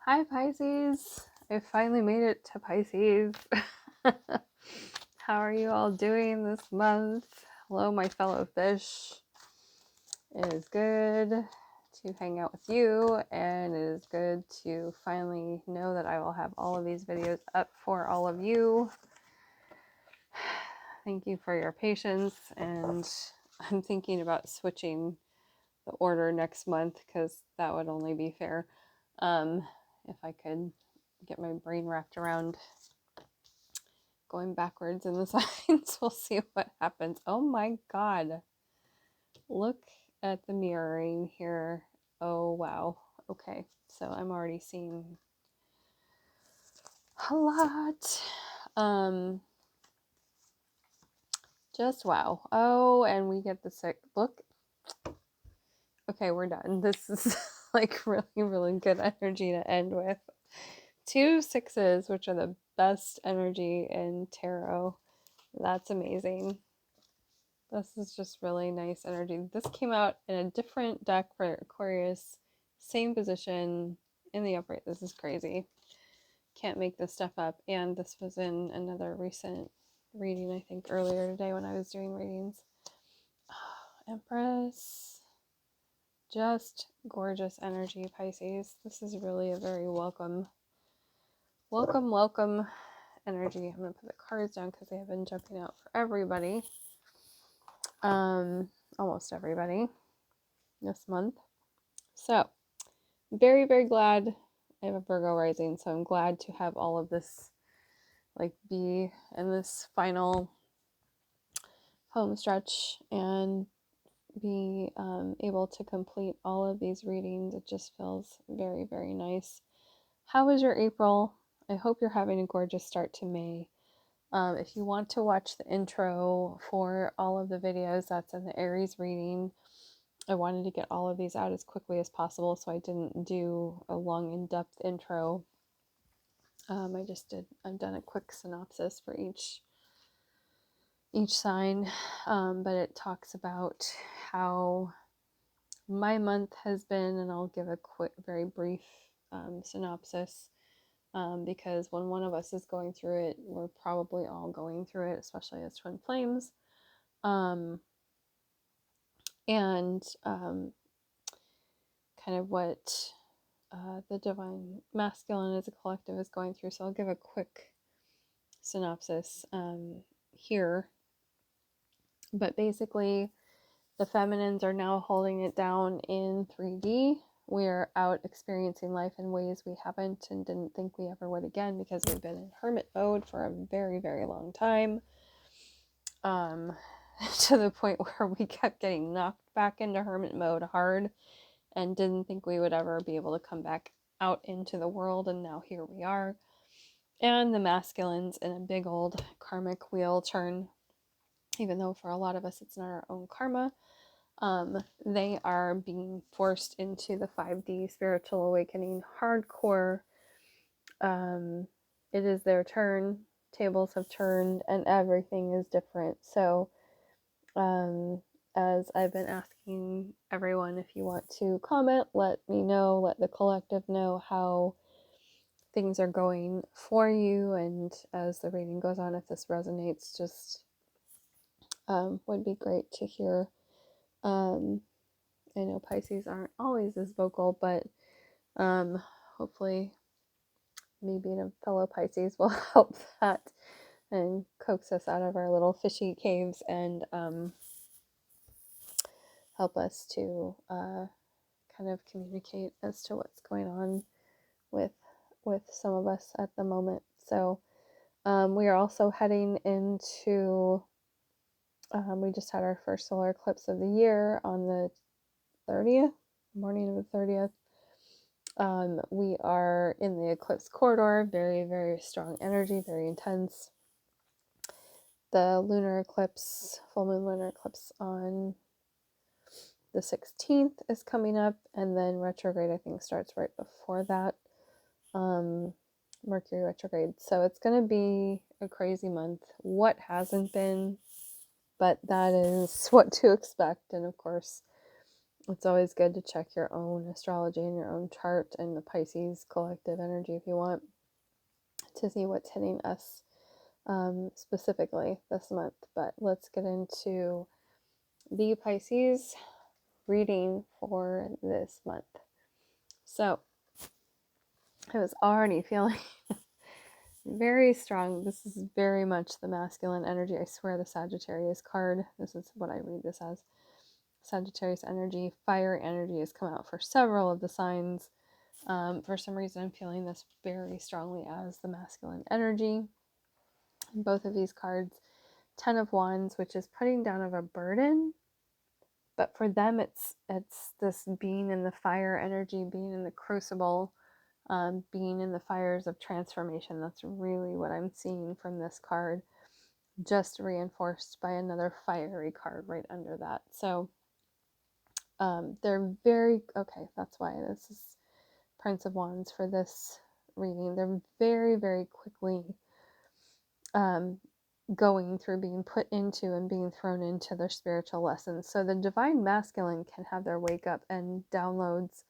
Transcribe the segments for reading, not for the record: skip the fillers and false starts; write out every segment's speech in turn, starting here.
Hi Pisces! I finally made it to Pisces. How are you all doing this month? Hello, my fellow fish. It is good to hang out with you, and it is good to finally know that I will have all of these videos up for all of you. Thank you for your patience, and I'm thinking about switching the order next month because that would only be fair. If I could get my brain wrapped around going backwards in the signs. We'll see what happens. Oh my god. Look at the mirroring here. Oh wow. Okay, so I'm already seeing a lot. Just wow. Oh, and we get the sick. Look. Okay, we're done. This is like really, really good energy to end with. 2 6s, which are the best energy in tarot. That's amazing. This is just really nice energy. This came out in a different deck for Aquarius. Same position in the upright. This is crazy. Can't make this stuff up. And this was in another recent reading, I think, earlier today when I was doing readings. Oh, Empress. Just gorgeous energy, Pisces. This is really a very welcome energy. I'm going to put the cards down because they have been jumping out for everybody. Almost everybody this month. So, very, very glad. I have a Virgo rising, so I'm glad to have all of this like be in this final home stretch and be able to complete all of these readings. It just feels very, very nice. How was your April? I hope you're having a gorgeous start to May. If you want to watch the intro for all of the videos, that's in the Aries reading. I wanted to get all of these out as quickly as possible, so I didn't do a long in-depth intro. I've done a quick synopsis for each sign, but it talks about how my month has been, and I'll give a quick, very brief synopsis, because when one of us is going through it, we're probably all going through it, especially as twin flames. And kind of what the divine masculine as a collective is going through. So I'll give a quick synopsis here. But basically, the feminines are now holding it down in 3D. We're out experiencing life in ways we haven't and didn't think we ever would again because we've been in hermit mode for a very, very long time. To the point where we kept getting knocked back into hermit mode hard and didn't think we would ever be able to come back out into the world, and now here we are. And the masculines in a big old karmic wheel turn, even though for a lot of us it's not our own karma. They are being forced into the 5D spiritual awakening hardcore. It is their turn, tables have turned, and everything is different. So as I've been asking everyone, if you want to comment, let me know, let the collective know how things are going for you, and as the reading goes on, if this resonates, just would be great to hear. I know Pisces aren't always as vocal, but hopefully maybe a fellow Pisces will help that and coax us out of our little fishy caves and help us to kind of communicate as to what's going on with some of us at the moment. So we are also heading into, we just had our first solar eclipse of the year on the 30th, morning of the 30th. We are in the eclipse corridor, very, very strong energy, very intense. The lunar eclipse, full moon lunar eclipse on the 16th is coming up, and then retrograde I think starts right before that. Mercury retrograde. So it's going to be a crazy month. What hasn't been, but that is what to expect. And of course, It's always good to check your own astrology and your own chart and the Pisces collective energy if you want to see what's hitting us specifically this month. But let's get into the Pisces reading for this month. So I was already feeling very strong. This is very much the masculine energy. I swear the Sagittarius card, this is what I read this as. Sagittarius energy, fire energy has come out for several of the signs. For some reason, I'm feeling this very strongly as the masculine energy. Both of these cards, 10 of Wands, which is putting down of a burden. But for them, it's this being in the fire energy, being in the crucible, being in the fires of transformation. That's really what I'm seeing from this card, just reinforced by another fiery card right under that. So they're very, okay, that's why this is Prince of Wands for this reading. They're very, very quickly going through being put into and being thrown into their spiritual lessons. So the divine masculine can have their wake up and downloads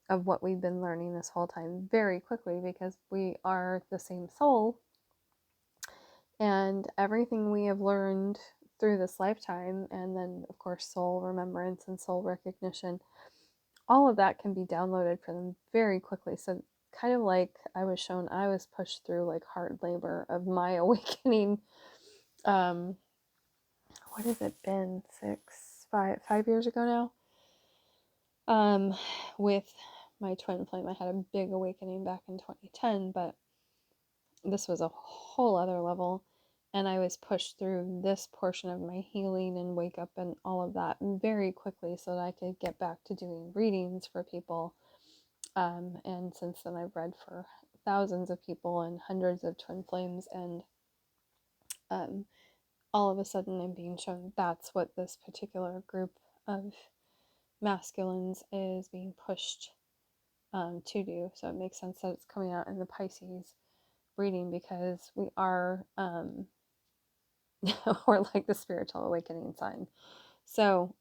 of what we've been learning this whole time very quickly, because we are the same soul, and everything we have learned through this lifetime, and then of course soul remembrance and soul recognition, all of that can be downloaded for them very quickly. So kind of like I was shown, I was pushed through like hard labor of my awakening. What has it been? 5 years ago now. With my twin flame, I had a big awakening back in 2010, but this was a whole other level, and I was pushed through this portion of my healing and wake up and all of that very quickly so that I could get back to doing readings for people. And since then, I've read for thousands of people and hundreds of twin flames, and all of a sudden I'm being shown that's what this particular group of masculines is being pushed to do. So it makes sense that it's coming out in the Pisces reading, because we are we're like the spiritual awakening sign. So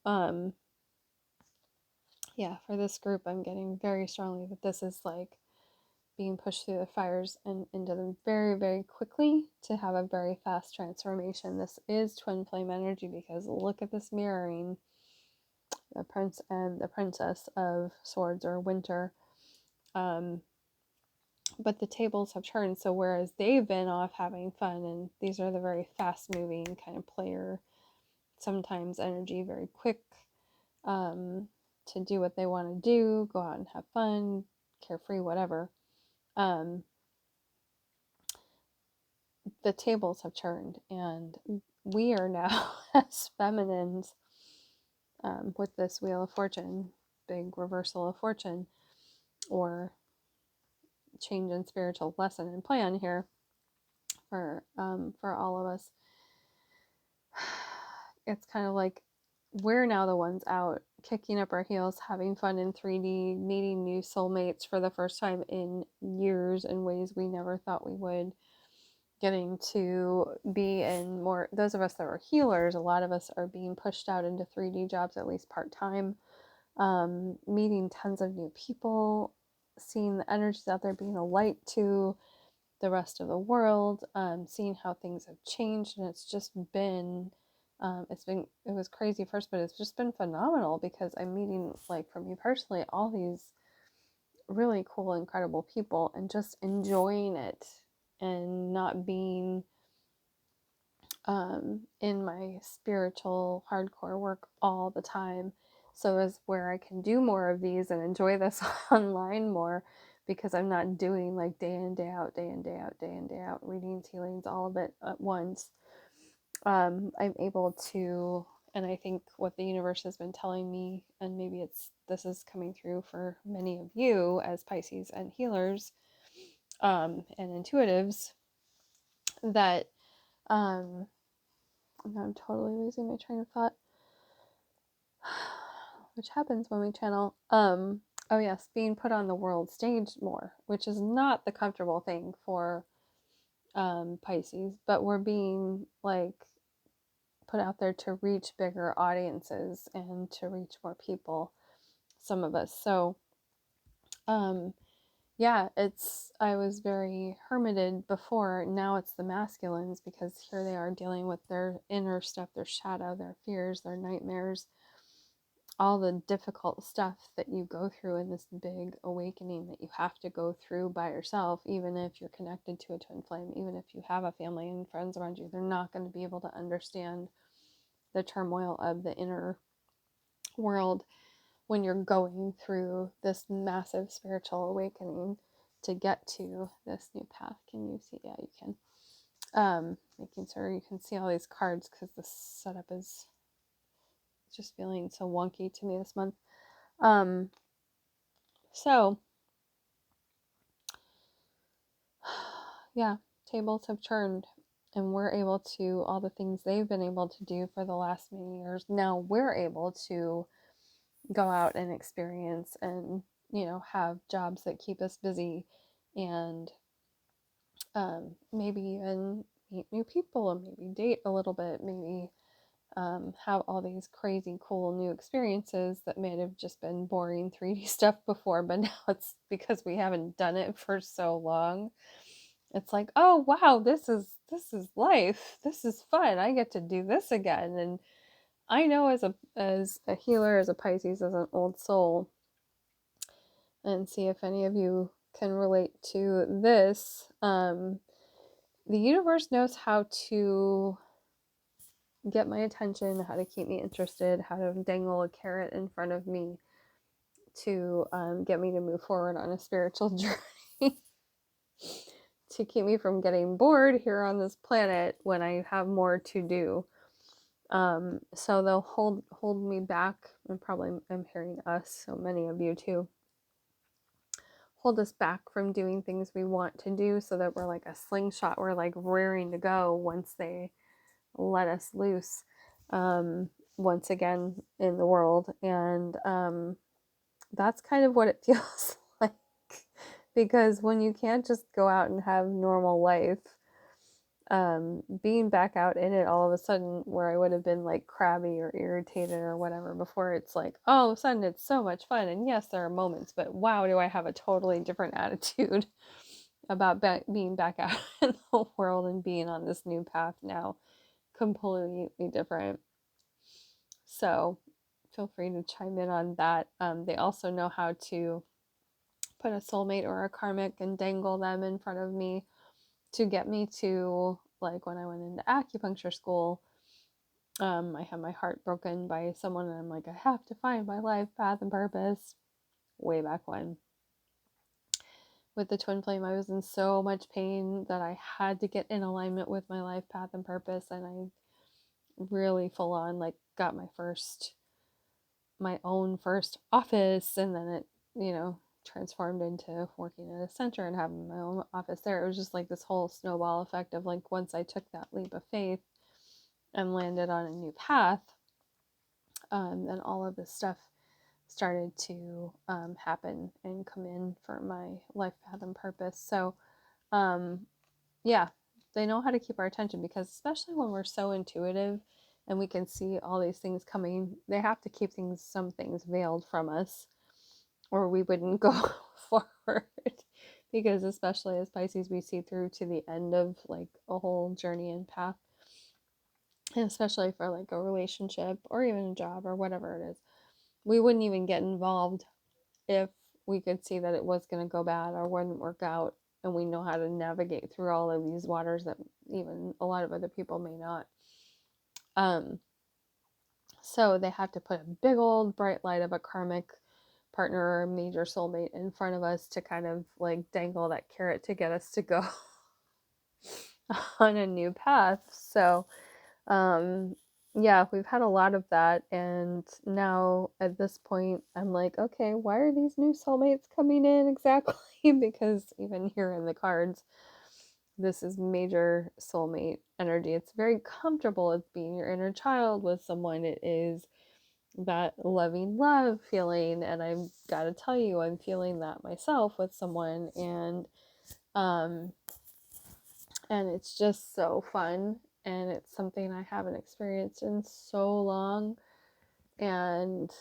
yeah, for this group, I'm getting very strongly that this is like being pushed through the fires and into them very, very quickly to have a very fast transformation. This is twin flame energy, because look at this mirroring the prince and the princess of swords, or winter. But the tables have turned. So whereas they've been off having fun, and these are the very fast moving kind of player, sometimes energy, very quick, to do what they want to do, go out and have fun, carefree, whatever. The tables have turned, and we are now as feminines, with this Wheel of Fortune, big reversal of fortune, or change in spiritual lesson and plan here for all of us. It's kind of like we're now the ones out kicking up our heels, having fun in 3D, meeting new soulmates for the first time in years in ways we never thought we would, getting to be in more, those of us that were healers, a lot of us are being pushed out into 3D jobs, at least part-time, meeting tons of new people, seeing the energies out there, being a light to the rest of the world, seeing how things have changed. And it's just been it was crazy first, but it's just been phenomenal, because I'm meeting, like for me personally, all these really cool, incredible people, and just enjoying it and not being in my spiritual hardcore work all the time. So is where I can do more of these and enjoy this online more, because I'm not doing like day in, day out, day in, day out, day in, day out, readings, healings, all of it at once. I'm able to, and I think what the universe has been telling me, and maybe this is coming through for many of you as Pisces and healers, and intuitives, that now I'm totally losing my train of thought, which happens when we channel. Oh yes, being put on the world stage more, which is not the comfortable thing for Pisces, but we're being like put out there to reach bigger audiences and to reach more people. some of us. So yeah, I was very hermited before. Now it's the masculines, because here they are dealing with their inner stuff, their shadow, their fears, their nightmares, all the difficult stuff that you go through in this big awakening that you have to go through by yourself. Even if you're connected to a twin flame, even if you have a family and friends around you, they're not going to be able to understand the turmoil of the inner world when you're going through this massive spiritual awakening to get to this new path. Can you see? Yeah, you can. Making sure you can see all these cards, because the setup is just feeling so wonky to me this month. So yeah, tables have turned, and we're able to, all the things they've been able to do for the last many years, now we're able to go out and experience and, you know, have jobs that keep us busy, and maybe even meet new people, and maybe date a little bit, maybe have all these crazy cool new experiences that may have just been boring 3D stuff before, but now it's because we haven't done it for so long. It's like, oh wow, this is life. This is fun. I get to do this again. And I know, as a healer, as a Pisces, as an old soul, and see if any of you can relate to this. The universe knows how to get my attention, how to keep me interested, how to dangle a carrot in front of me to get me to move forward on a spiritual journey, to keep me from getting bored here on this planet when I have more to do. So they'll hold me back, and probably I'm hearing us, so many of you too, hold us back from doing things we want to do, so that we're like a slingshot. We're like rearing to go once they let us loose once again in the world. And that's kind of what it feels like, because when you can't just go out and have normal life, being back out in it all of a sudden, where I would have been like crabby or irritated or whatever before, it's like all of a sudden it's so much fun. And yes, there are moments, but wow, do I have a totally different attitude about being back out in the world and being on this new path now. Completely different. So feel free to chime in on that. They also know how to put a soulmate or a karmic and dangle them in front of me to get me to, like when I went into acupuncture school, I had my heart broken by someone, and I'm like, I have to find my life path and purpose. Way back when, with the twin flame, I was in so much pain that I had to get in alignment with my life path and purpose. And I really full on like got my own first office, and then it, you know, transformed into working at a center and having my own office there. It was just like this whole snowball effect of like, once I took that leap of faith and landed on a new path, then all of this stuff started to happen and come in for my life path and purpose. So yeah, they know how to keep our attention, because especially when we're so intuitive and we can see all these things coming, they have to keep some things veiled from us, or we wouldn't go forward. Because especially as Pisces, we see through to the end of like a whole journey and path. And especially for like a relationship or even a job or whatever it is, we wouldn't even get involved if we could see that it was going to go bad or wouldn't work out. And we know how to navigate through all of these waters that even a lot of other people may not. So they have to put a big old bright light of a karmic partner or a major soulmate in front of us to kind of like dangle that carrot to get us to go on a new path. So yeah, we've had a lot of that. And now at this point, I'm like, okay, why are these new soulmates coming in exactly? Because even here in the cards, this is major soulmate energy. It's very comfortable. It's being your inner child with someone. It is that loving love feeling. And I've got to tell you, I'm feeling that myself with someone. And it's just so fun. And it's something I haven't experienced in so long. And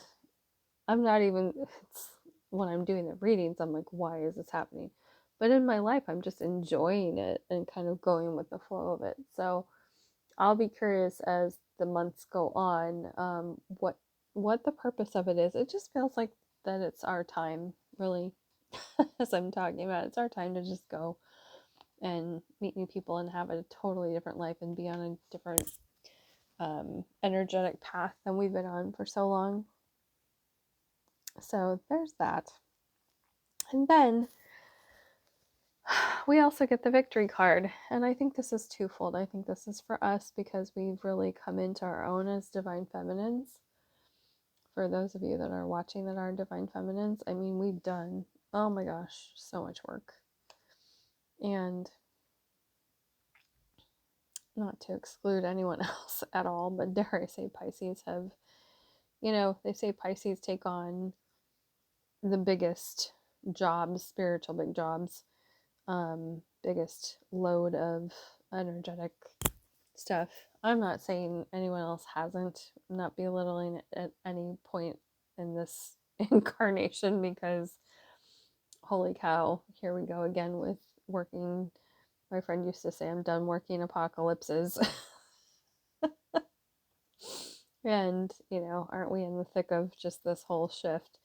I'm not even, it's when I'm doing the readings, I'm like, why is this happening? But in my life, I'm just enjoying it and kind of going with the flow of it. So I'll be curious as the months go on, what the purpose of it is. It just feels like that it's our time, really, as I'm talking about. It's our time to just go and meet new people and have a totally different life and be on a different energetic path than we've been on for so long. So there's that. And then we also get the victory card. And I think this is twofold. I think this is for us because we've really come into our own as divine feminines. For those of you that are watching that are divine feminines, I mean, we've done, oh my gosh, so much work. And not to exclude anyone else at all, but dare I say Pisces have, they say Pisces take on the biggest jobs, spiritual big jobs, biggest load of energetic stuff. I'm not saying anyone else hasn't. I'm not belittling it at any point in this incarnation because holy cow, here we go again with working. My friend used to say, I'm done working apocalypses. And, aren't we in the thick of just this whole shift?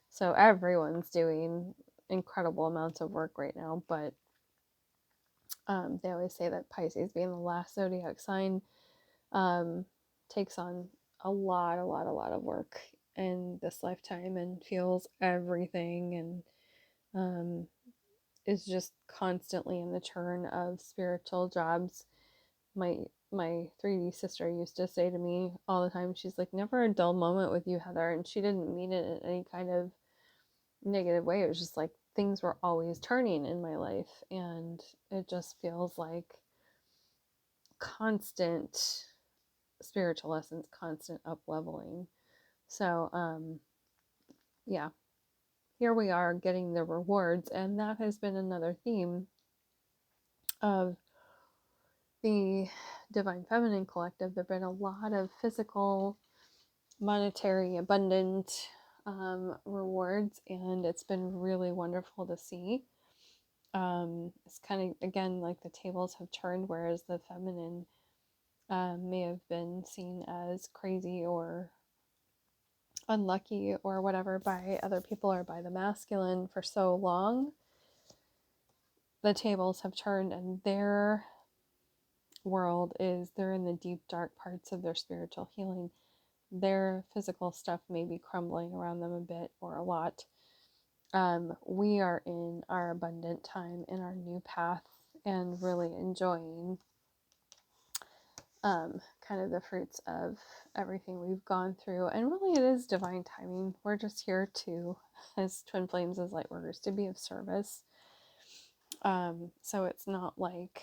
So everyone's doing incredible amounts of work right now, but they always say that Pisces, being the last zodiac sign, takes on a lot of work in this lifetime and feels everything and is just constantly in the churn of spiritual jobs. My 3D sister used to say to me all the time, she's like, never a dull moment with you, Heather. And she didn't mean it in any kind of negative way. It was just like things were always turning in my life, and it just feels like constant spiritual lessons, constant up leveling. So yeah, here we are getting the rewards, and that has been another theme of the Divine Feminine Collective. There have been a lot of physical, monetary, abundant rewards, and it's been really wonderful to see. It's kind of, again, like the tables have turned, whereas the feminine may have been seen as crazy or unlucky or whatever by other people or by the masculine for so long. The tables have turned, and their world is they're in the deep dark parts of their spiritual healing. Their physical stuff may be crumbling around them a bit or a lot. We are in our abundant time, in our new path, and really enjoying kind of the fruits of everything we've gone through. And really, it is divine timing. We're just here to, as twin flames, as lightworkers, to be of service. So it's not like,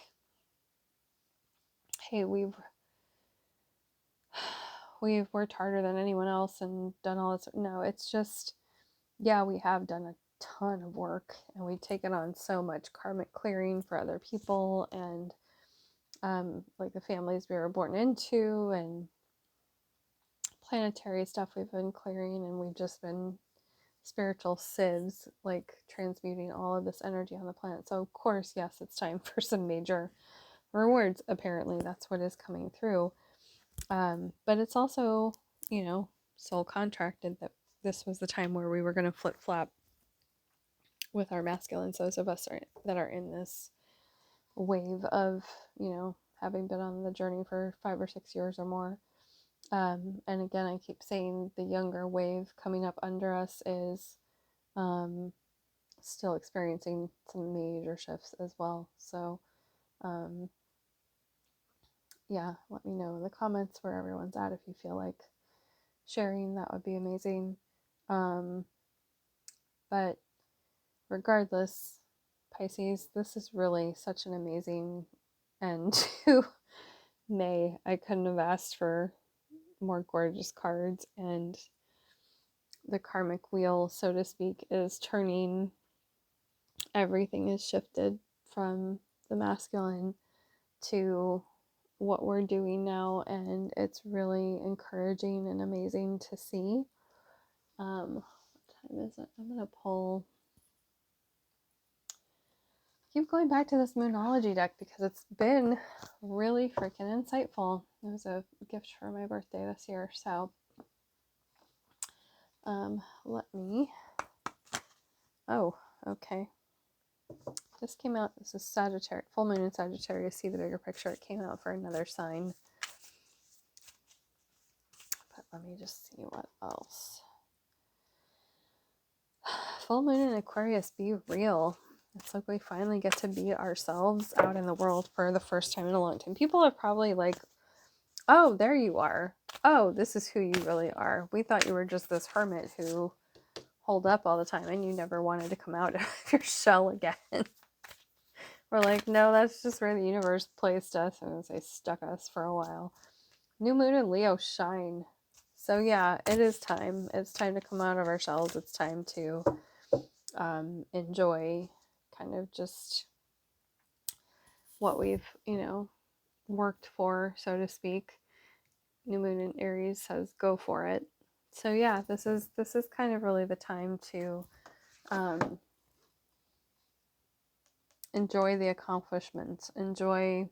hey, we've worked harder than anyone else and done all this. No, it's just, yeah, we have done a ton of work, and we've taken on so much karmic clearing for other people, and like the families we were born into, and planetary stuff we've been clearing, and we've just been spiritual sieves, like transmuting all of this energy on the planet. So of course, yes, it's time for some major rewards. Apparently that's what is coming through. But it's also, soul contracted that this was the time where we were going to flip-flop with our masculines, those of us that are in this wave of, having been on the journey for 5 or 6 years or more. And again, I keep saying the younger wave coming up under us is still experiencing some major shifts as well. So, yeah, let me know in the comments where everyone's at if you feel like sharing. That would be amazing. But regardless, Pisces, this is really such an amazing end to May. I couldn't have asked for more gorgeous cards, and the karmic wheel, so to speak, is turning. Everything is shifted from the masculine to what we're doing now, and it's really encouraging and amazing to see. What time is it? I'm gonna pull. Keep going back to this Moonology deck because it's been really freaking insightful. It was a gift for my birthday this year, so let me. Oh, okay. This came out. This is Sagittarius, full moon in Sagittarius. See the bigger picture. It came out for another sign, but let me just see what else. Full moon in Aquarius. Be real. It's like we finally get to be ourselves out in the world for the first time in a long time. People are probably like, oh, there you are. Oh, this is who you really are. We thought you were just this hermit who holed up all the time and you never wanted to come out of your shell again. We're like, no, that's just where the universe placed us, and they stuck us for a while. New moon in Leo, shine. So yeah, it is time. It's time to come out of our shells. It's time to enjoy kind of just what we've, worked for, so to speak. New moon in Aries says go for it. So yeah, this is kind of really the time to enjoy the accomplishments. Sorry,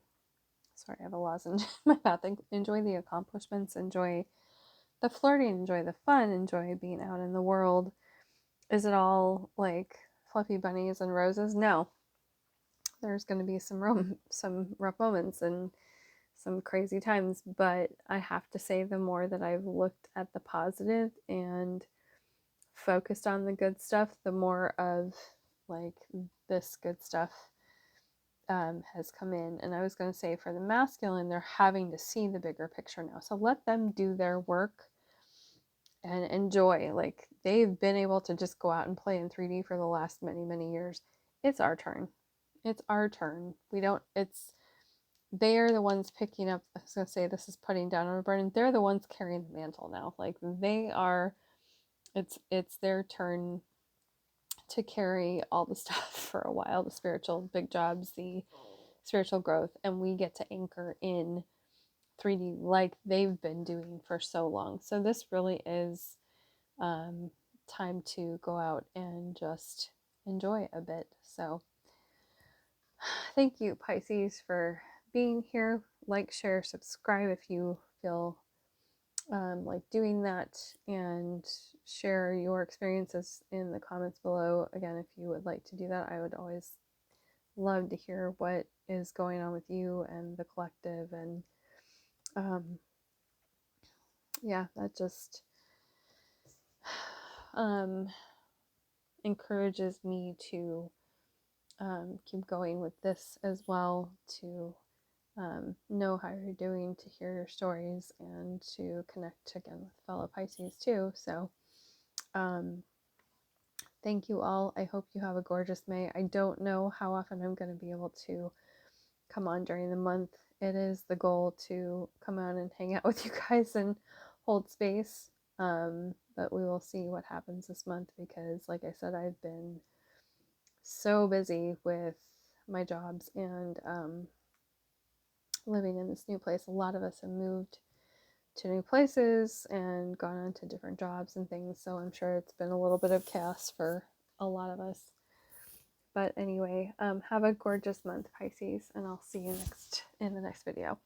I have a lozenge in my mouth. Enjoy the accomplishments. Enjoy the flirting. Enjoy the fun. Enjoy being out in the world. Is it all like fluffy bunnies and roses? No. There's going to be some rough moments and some crazy times, but I have to say, the more that I've looked at the positive and focused on the good stuff, the more of like this good stuff has come in. And I was going to say, for the masculine, they're having to see the bigger picture now. So let them do their work and enjoy. Like, they've been able to just go out and play in 3D for the last many, many years. It's our turn. It's our turn. They are the ones picking up. I was going to say, this is putting down on a burden. They're the ones carrying the mantle now. Like, they are, it's their turn to carry all the stuff for a while, the spiritual big jobs, the spiritual growth, and we get to anchor in 3D like they've been doing for so long. So this really is time to go out and just enjoy a bit. So thank you, Pisces, for being here. Like, share, subscribe if you feel like doing that, and share your experiences in the comments below. Again, if you would like to do that, I would always love to hear what is going on with you and the collective. And yeah, that just encourages me to keep going with this as well, to know how you're doing, to hear your stories, and to connect again with fellow Pisces too. So thank you all. I hope you have a gorgeous May. I don't know how often I'm going to be able to come on during the month. It is the goal to come on and hang out with you guys and hold space. But we will see what happens this month, because like I said, I've been so busy with my jobs and living in this new place. A lot of us have moved to new places and gone on to different jobs and things, so I'm sure it's been a little bit of chaos for a lot of us. But anyway, have a gorgeous month, Pisces, and I'll see you in the next video.